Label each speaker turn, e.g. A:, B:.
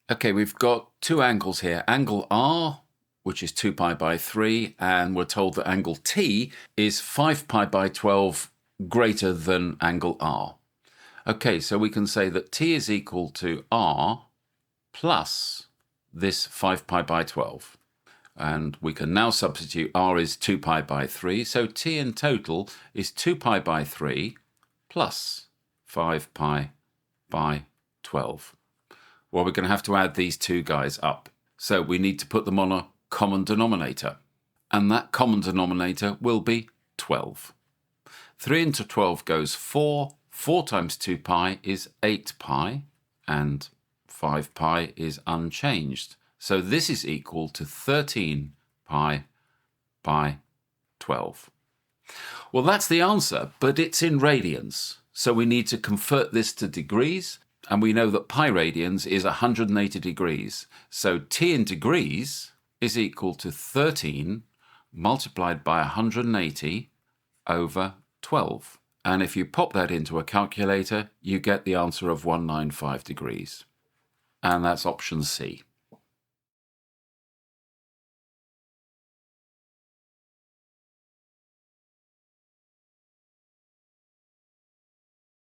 A: Okay, we've got two angles here. Angle R, which is 2 pi by 3, and we're told that angle T is 5 pi by 12 greater than angle R. Okay, so we can say that T is equal to R plus this 5 pi by 12. And we can now substitute R is 2 pi by 3, so T in total is 2 pi by 3 plus 5 pi by 12. Well, we're going to have to add these two guys up. So we need to put them on a common denominator. And that common denominator will be 12. 3 into 12 goes 4. 4 times 2 pi is 8 pi. And 5 pi is unchanged. So this is equal to 13 pi by 12. Well, that's the answer, but it's in radians. So we need to convert this to degrees. And we know that pi radians is 180 degrees. So T in degrees is equal to 13 multiplied by 180 over 12. And if you pop that into a calculator, you get the answer of 195 degrees. And that's option C.